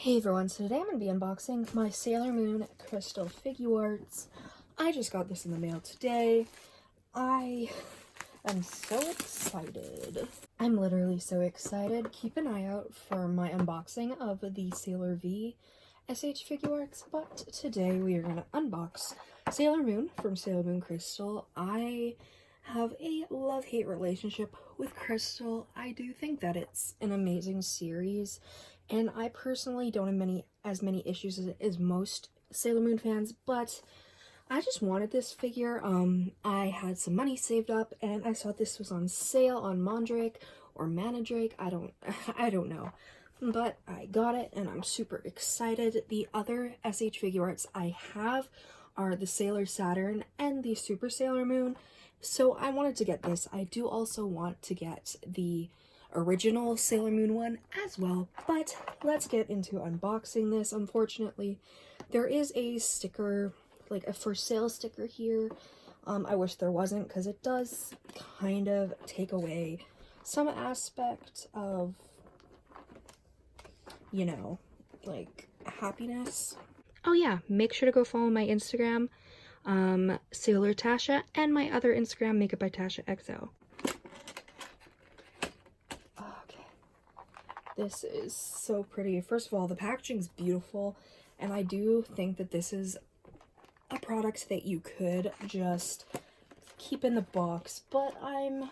Hey everyone, so today I'm going to be unboxing my Sailor Moon Crystal Figuarts. I just got this in the mail today. I am so excited. I'm literally so excited. Keep an eye out for my unboxing of the Sailor V SH Figuarts, but today we are going to unbox Sailor Moon from Sailor Moon Crystal. I have a love-hate relationship with Crystal. I do think that it's an amazing series, and I personally don't have as many issues as most Sailor Moon fans, but I just wanted this figure. I had some money saved up, and I saw this was on sale on Mandrake or Manadrake. I don't know. But I got it, and I'm super excited. The other SH Figuarts I have are the Sailor Saturn and the Super Sailor Moon, so I wanted to get this. I do also want to get the original Sailor Moon one as well, but let's get into unboxing this. Unfortunately, there is a sticker, like a for sale sticker here. I wish there wasn't, because it does kind of take away some aspect of, you know, like happiness. Oh yeah, make sure to go follow my Instagram, Sailor Tasha, and my other Instagram, Makeup by Tasha XO. Okay, this is so pretty. First of all, the packaging's beautiful, and I do think that this is a product that you could just keep in the box, but I'm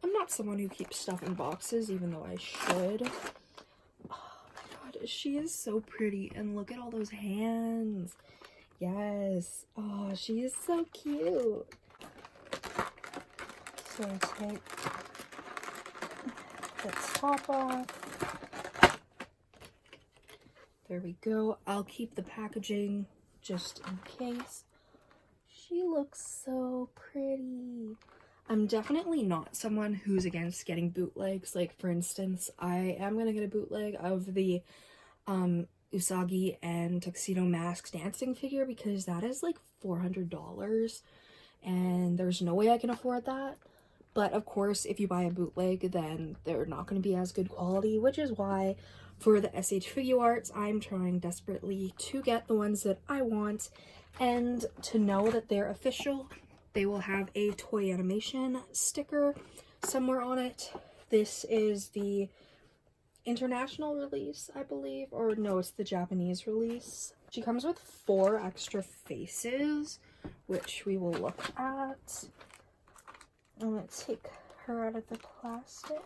not someone who keeps stuff in boxes, even though I should. Oh my god, she is so pretty, and look at all those hands. Yes. Oh, she is so cute. So take this top off. There we go. I'll keep the packaging just in case. She looks so pretty. I'm definitely not someone who's against getting bootlegs. Like, for instance, I am gonna get a bootleg of the Usagi and Tuxedo Mask dancing figure, because that is like $400, and there's no way I can afford that. But of course, if you buy a bootleg, then they're not going to be as good quality, which is why for the SH Figuarts, I'm trying desperately to get the ones that I want, and to know that they're official. They will have a toy animation sticker somewhere on it. This is the international release, I believe, or no, it's the Japanese release. She comes with 4 extra faces, which we will look at. I'm gonna take her out of the plastic.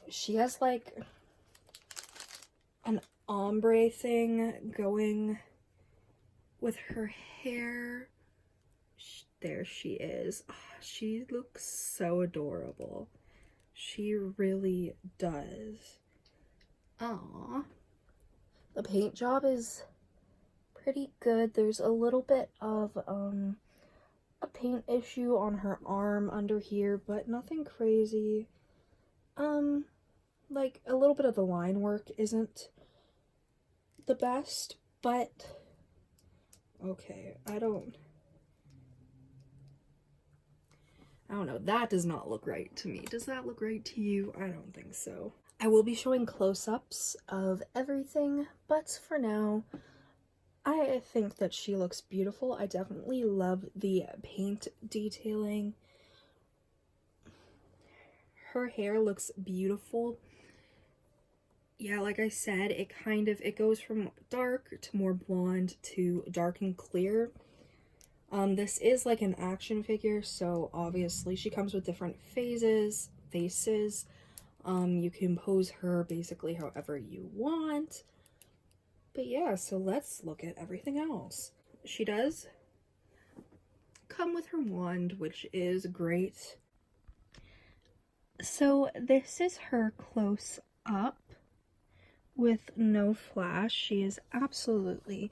She has like an ombre thing going with her hair. There she is. Oh, she looks so adorable. She really does. Aww. The paint job is pretty good. There's a little bit of a paint issue on her arm under here, but nothing crazy. Like a little bit of the line work isn't the best, but okay, I don't know, that does not look right to me. Does that look right to you? I don't think so. I will be showing close-ups of everything, but for now, I think that she looks beautiful. I definitely love the paint detailing. Her hair looks beautiful. Yeah, like I said, it goes from dark to more blonde to dark and clear. This is like an action figure, so obviously she comes with different faces. You can pose her basically however you want. But yeah, so let's look at everything else. She does come with her wand, which is great. So this is her close up with no flash. She is absolutely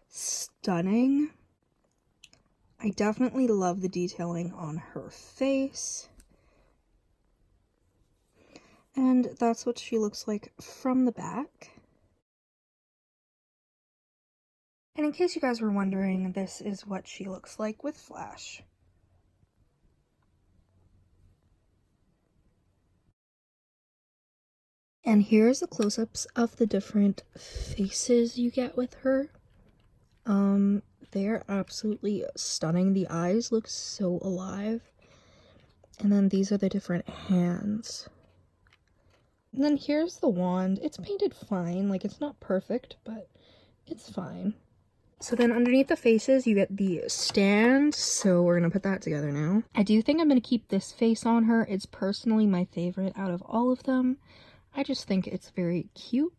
stunning. I definitely love the detailing on her face. And that's what she looks like from the back. And in case you guys were wondering, this is what she looks like with flash. And here's the close-ups of the different faces you get with her. They're absolutely stunning. The eyes look so alive. And then these are the different hands. And then here's the wand. It's painted fine. Like, it's not perfect, but it's fine. So then underneath the faces, you get the stand. So we're going to put that together now. I do think I'm going to keep this face on her. It's personally my favorite out of all of them. I just think it's very cute.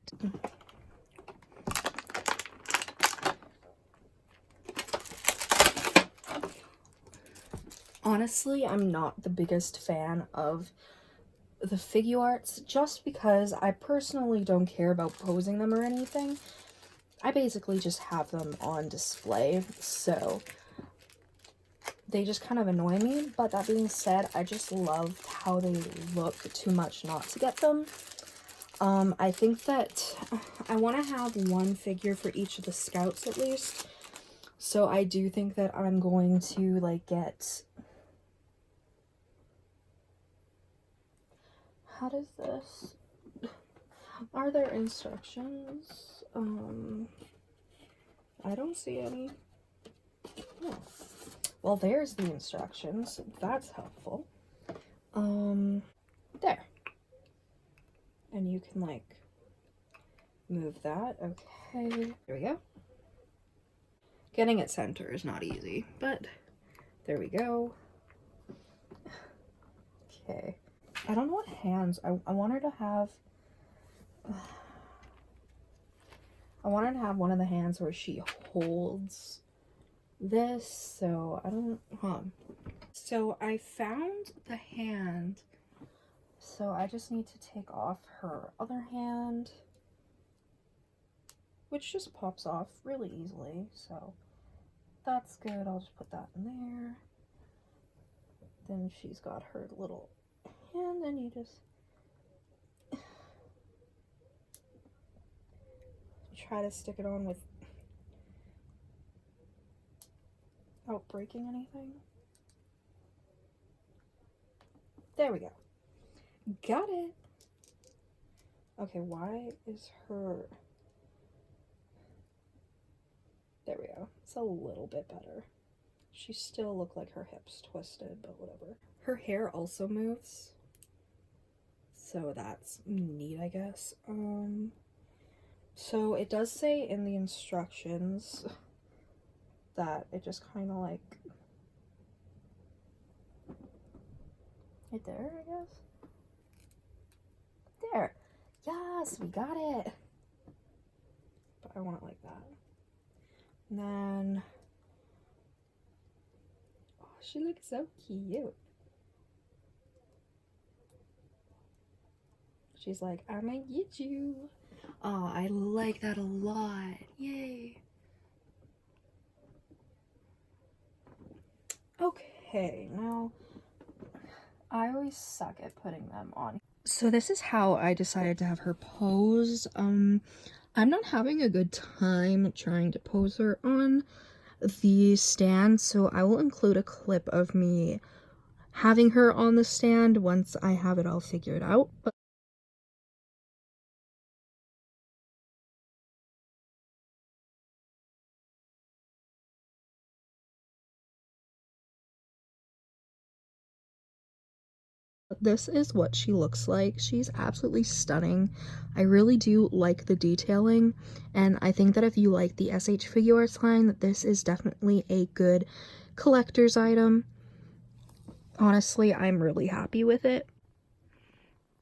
Honestly, I'm not the biggest fan of the Figuarts just because I personally don't care about posing them or anything. I basically just have them on display, so they just kind of annoy me. But that being said, I just love how they look too much not to get them. I think that I want to have one figure for each of the scouts at least. So I do think that I'm going to like get... How does this... Are there instructions? I don't see any. Oh. Well, there's the instructions. That's helpful. There. And you can, like, move that. Okay. There we go. Getting it center is not easy, but there we go. Okay. I don't know what hands. I want her to have... I want her to have one of the hands where she holds this, so I don't... So I found the hand, so I just need to take off her other hand, which just pops off really easily, so that's good. I'll just put that in there. Then she's got her little hand, and you just try to stick it on without breaking anything. There we go. Got it. Okay, why is her... There we go. It's a little bit better. She still looked like her hips twisted, but whatever. Her hair also moves, so that's neat, I guess. So it does say in the instructions that it just kind of like... Right there, I guess? There! Yes, we got it! But I want it like that. And then... Oh, she looks so cute. She's like, I'm gonna get you. Oh, I like that a lot. Yay. Okay, now I always suck at putting them on. So this is how I decided to have her pose. I'm not having a good time trying to pose her on the stand, so I will include a clip of me having her on the stand once I have it all figured out. But this is what she looks like. She's absolutely stunning. I really do like the detailing, and I think that if you like the SH Figuarts line, this is definitely a good collector's item. Honestly, I'm really happy with it.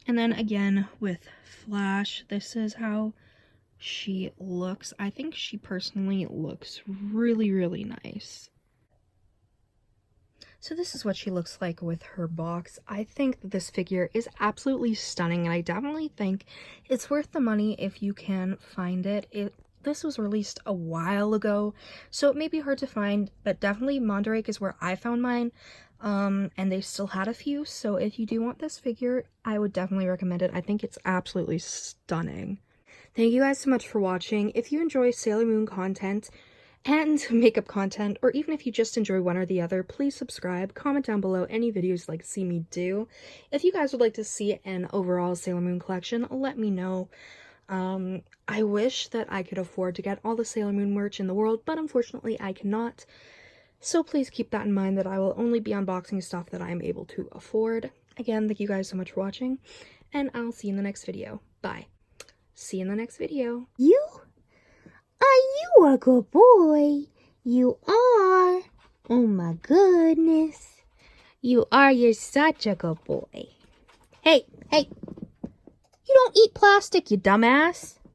And then again with Flash, this is how she looks. I think she personally looks really, really nice. So this is what she looks like with her box. I think that this figure is absolutely stunning, and I definitely think it's worth the money if you can find it. This was released a while ago, so it may be hard to find, but definitely Monterey is where I found mine, and they still had a few, so if you do want this figure, I would definitely recommend it. I think it's absolutely stunning. Thank you guys so much for watching. If you enjoy Sailor Moon content, and makeup content, or even if you just enjoy one or the other, please subscribe, comment down below any videos you'd like to see me do. If you guys would like to see an overall Sailor Moon collection, let me know. I wish that I could afford to get all the Sailor Moon merch in the world, but unfortunately I cannot. So please keep that in mind, that I will only be unboxing stuff that I am able to afford. Again, thank you guys so much for watching, and I'll see you in the next video. Bye. See you in the next video. You? Are you a good boy? You are. Oh my goodness. You're such a good boy. Hey, you don't eat plastic, you dumbass.